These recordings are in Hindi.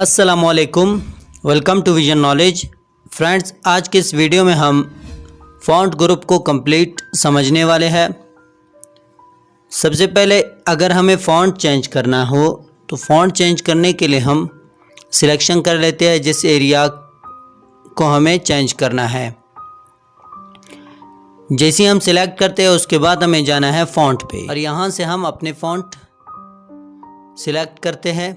अस्सलामुअलैकुम, welcome to vision knowledge. Friends, आज के इस वीडियो में हम फ़ॉन्ट ग्रुप को कंप्लीट समझने वाले हैं। सबसे पहले अगर हमें फ़ॉन्ट चेंज करना हो तो फ़ॉन्ट चेंज करने के लिए हम सिलेक्शन कर लेते हैं जिस एरिया को हमें चेंज करना है। जैसे हम सिलेक्ट करते हैं उसके बाद हमें जाना है फ़ॉन्ट पे और यहाँ से हम अपने फ़ॉन्ट सिलेक्ट करते हैं।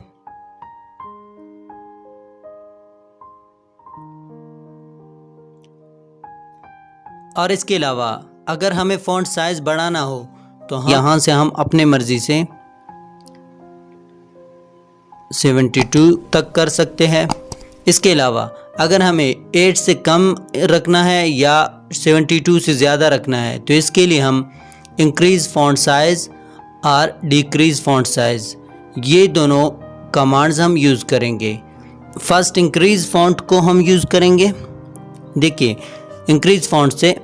और इसके अलावा अगर हमें फ़ॉन्ट साइज़ बढ़ाना हो तो यहाँ से हम अपने मर्ज़ी से 72 तक कर सकते हैं। इसके अलावा अगर हमें 8 से कम रखना है या 72 से ज़्यादा रखना है तो इसके लिए हम इंक्रीज़ फ़ॉन्ट साइज़ और डिक्रीज़ फ़ॉन्ट साइज़ ये दोनों कमांड्स हम यूज़ करेंगे। फर्स्ट इंक्रीज़ फ़ॉन्ट को हम यूज़ करेंगे। देखिए, इंक्रीज़ फ़ॉन्ट से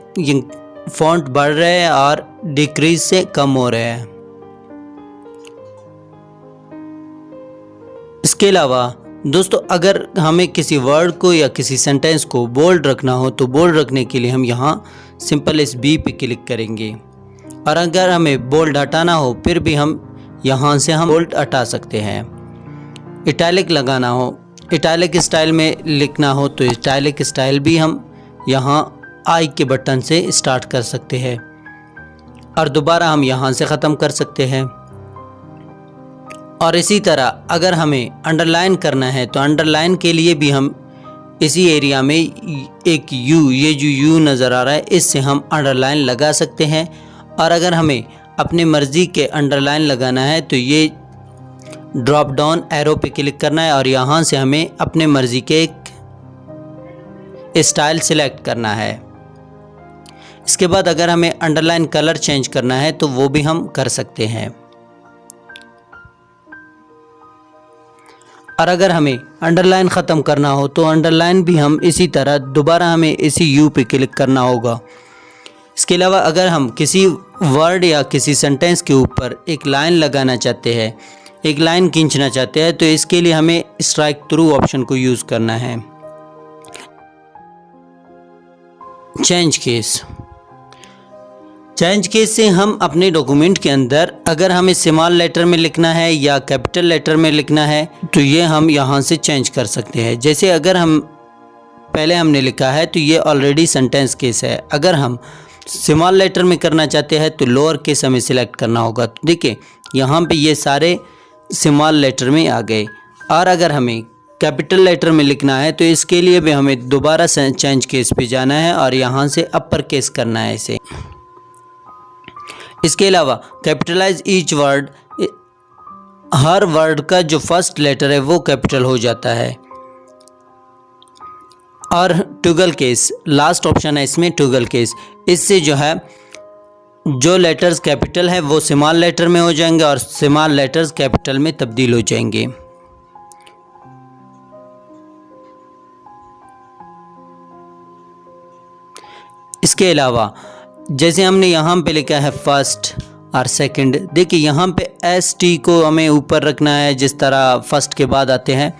फ़ॉन्ट बढ़ रहे हैं और डिक्रीज़ से कम हो रहे हैं। इसके अलावा दोस्तों, अगर हमें किसी वर्ड को या किसी सेंटेंस को बोल्ड रखना हो तो बोल्ड रखने के लिए हम यहाँ सिंपल इस बी पे क्लिक करेंगे। और अगर हमें बोल्ड हटाना हो फिर भी हम यहाँ से हम बोल्ड हटा सकते हैं। इटैलिक लगाना हो, इटैलिक स्टाइल में लिखना हो तो इटैलिक स्टाइल भी हम यहाँ आई के बटन से स्टार्ट कर सकते हैं और दोबारा हम यहाँ से ख़त्म कर सकते हैं। और इसी तरह अगर हमें अंडरलाइन करना है तो अंडरलाइन के लिए भी हम इसी एरिया में एक यू, ये जो यू नज़र आ रहा है इससे हम अंडरलाइन लगा सकते हैं। और अगर हमें अपनी मर्ज़ी के अंडरलाइन लगाना है तो ये ड्रॉप डाउन एरो पे क्लिक करना है और यहाँ से हमें अपने मर्ज़ी के एक स्टाइल सिलेक्ट करना है। इसके बाद अगर हमें अंडरलाइन कलर चेंज करना है तो वो भी हम कर सकते हैं। और अगर हमें अंडरलाइन ख़त्म करना हो तो अंडरलाइन भी हम इसी तरह दोबारा हमें इसी यू पे क्लिक करना होगा। इसके अलावा अगर हम किसी वर्ड या किसी सेंटेंस के ऊपर एक लाइन लगाना चाहते हैं, एक लाइन खींचना चाहते हैं तो इसके लिए हमें स्ट्राइक थ्रू ऑप्शन को यूज़ करना है। चेंज केस, चेंज केस से हम अपने डॉक्यूमेंट के अंदर अगर हमें स्मॉल लेटर में लिखना है या कैपिटल लेटर में लिखना है तो ये हम यहाँ से चेंज कर सकते हैं। जैसे अगर हम पहले हमने लिखा है तो ये ऑलरेडी सेंटेंस केस है। अगर हम स्मॉल लेटर में करना चाहते हैं तो लोअर केस हमें सिलेक्ट करना होगा। तो देखिए यहाँ पे ये सारे स्मॉल लेटर में आ गए। और अगर हमें कैपिटल लेटर में लिखना है तो इसके लिए भी हमें दोबारा चेंज केस पे जाना है और यहाँ से अपर केस करना है इसे। इसके अलावा कैपिटलाइज ईच वर्ड, हर वर्ड का जो फर्स्ट लेटर है वो कैपिटल हो जाता है। और टॉगल केस, लास्ट ऑप्शन है इसमें टॉगल केस, इससे जो है जो लेटर्स कैपिटल है वो स्मॉल लेटर में हो जाएंगे और स्मॉल लेटर्स कैपिटल में तब्दील हो जाएंगे। इसके अलावा जैसे हमने यहाँ पे लिखा है फर्स्ट और सेकंड, देखिए यहाँ पे एस टी को हमें ऊपर रखना है जिस तरह फर्स्ट के बाद आते हैं।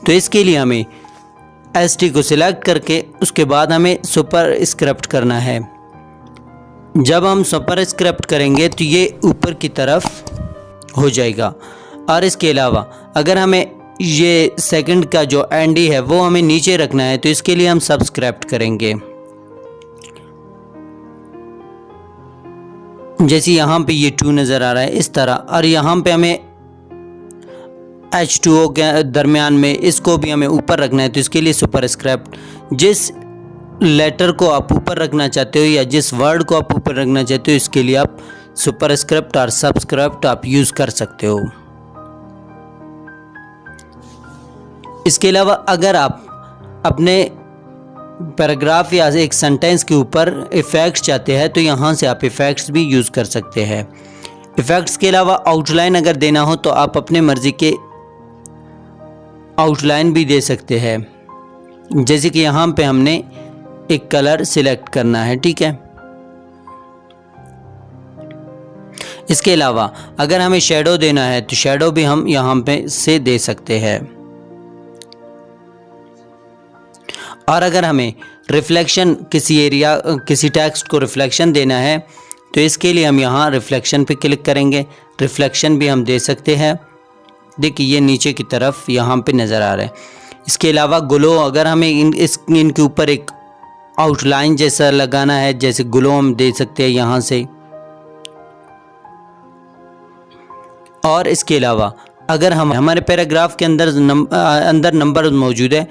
तो इसके लिए हमें एस टी को सिलेक्ट करके उसके बाद हमें सुपर स्क्रिप्ट करना है। जब हम सुपर स्क्रिप्ट करेंगे तो ये ऊपर की तरफ हो जाएगा। और इसके अलावा अगर हमें ये सेकंड का जो एंड है वो हमें नीचे रखना है तो इसके लिए हम सब्सक्राइब करेंगे। जैसे यहाँ पे ये 2 नज़र आ रहा है इस तरह। और यहाँ पे हमें H2O के दरमियान में इसको भी हमें ऊपर रखना है तो इसके लिए सुपर स्क्रिप्ट। जिस लेटर को आप ऊपर रखना चाहते हो या जिस वर्ड को आप ऊपर रखना चाहते हो इसके लिए आप सुपर स्क्रिप्ट और सबस्क्रिप्ट आप यूज़ कर सकते हो। इसके अलावा अगर आप अपने पैराग्राफ या एक सेंटेंस के ऊपर इफ़ेक्ट्स चाहते हैं तो यहाँ से आप इफ़ेक्ट्स भी यूज़ कर सकते हैं। इफ़ेक्ट्स के अलावा आउटलाइन अगर देना हो तो आप अपने मर्ज़ी के आउटलाइन भी दे सकते हैं। जैसे कि यहाँ पे हमने एक कलर सिलेक्ट करना है, ठीक है। इसके अलावा अगर हमें शेडो देना है तो शेडो भी हम यहाँ पे से दे सकते हैं। और अगर हमें रिफ्लेक्शन किसी टेक्स्ट को रिफ्लेक्शन देना है तो इसके लिए हम यहाँ रिफ्लेक्शन पे क्लिक करेंगे। रिफ्लेक्शन भी हम दे सकते हैं, देखिए ये नीचे की तरफ यहाँ पे नज़र आ रहा है। इसके अलावा ग्लो, अगर हमें इनके ऊपर एक आउटलाइन जैसा लगाना है, जैसे ग्लो हम दे सकते हैं यहाँ से। और इसके अलावा अगर हमारे पैराग्राफ के अंदर नंबर मौजूद है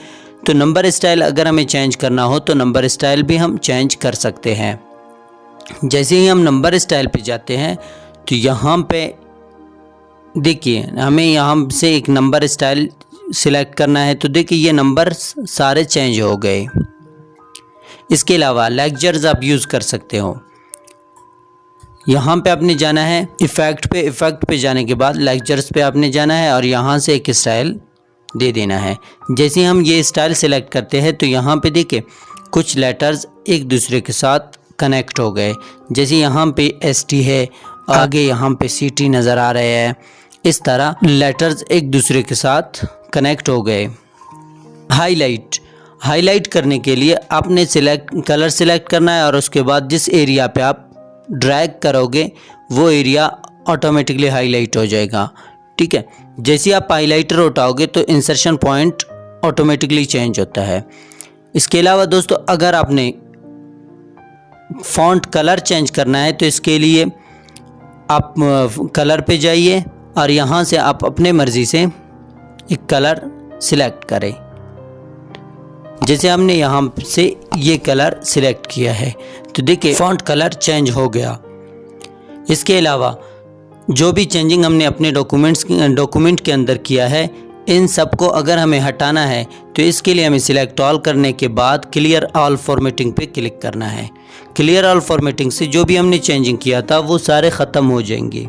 तो नंबर स्टाइल अगर हमें चेंज करना हो तो नंबर स्टाइल भी हम चेंज कर सकते हैं। जैसे ही हम नंबर स्टाइल पे जाते हैं तो यहाँ पे देखिए हमें यहाँ से एक नंबर स्टाइल सिलेक्ट करना है, तो देखिए ये नंबर सारे चेंज हो गए। इसके अलावा लेक्चर्स आप यूज़ कर सकते हो। यहाँ पे आपने जाना है इफ़ेक्ट पे जाने के बाद लेक्चर्स पे आपने जाना है और यहाँ से एक स्टाइल दे देना है। जैसे हम ये स्टाइल सेलेक्ट करते हैं तो यहाँ पे देखिए कुछ लेटर्स एक दूसरे के साथ कनेक्ट हो गए। जैसे यहाँ पे ST है, आगे यहाँ पे CT नज़र आ रहे हैं। इस तरह लेटर्स एक दूसरे के साथ कनेक्ट हो गए। हाईलाइट करने के लिए आपने कलर सिलेक्ट करना है और उसके बाद जिस एरिया पे आप ड्रैग करोगे वो एरिया ऑटोमेटिकली हाईलाइट हो जाएगा। ठीक है, जैसे आप हाईलाइटर उठाओगे तो इंसर्शन पॉइंट ऑटोमेटिकली चेंज होता है। इसके अलावा दोस्तों अगर आपने फ़ॉन्ट कलर चेंज करना है तो इसके लिए आप कलर पे जाइए और यहाँ से आप अपने मर्ज़ी से एक कलर सिलेक्ट करें। जैसे हमने यहाँ से ये कलर सिलेक्ट किया है तो देखिए फ़ॉन्ट कलर चेंज हो गया। इसके अलावा जो भी चेंजिंग हमने अपने डॉक्यूमेंट के अंदर किया है, इन सब को अगर हमें हटाना है तो इसके लिए हमें सिलेक्ट ऑल करने के बाद क्लियर ऑल फॉर्मेटिंग पे क्लिक करना है। क्लियर ऑल फॉर्मेटिंग से जो भी हमने चेंजिंग किया था वो सारे ख़त्म हो जाएंगे।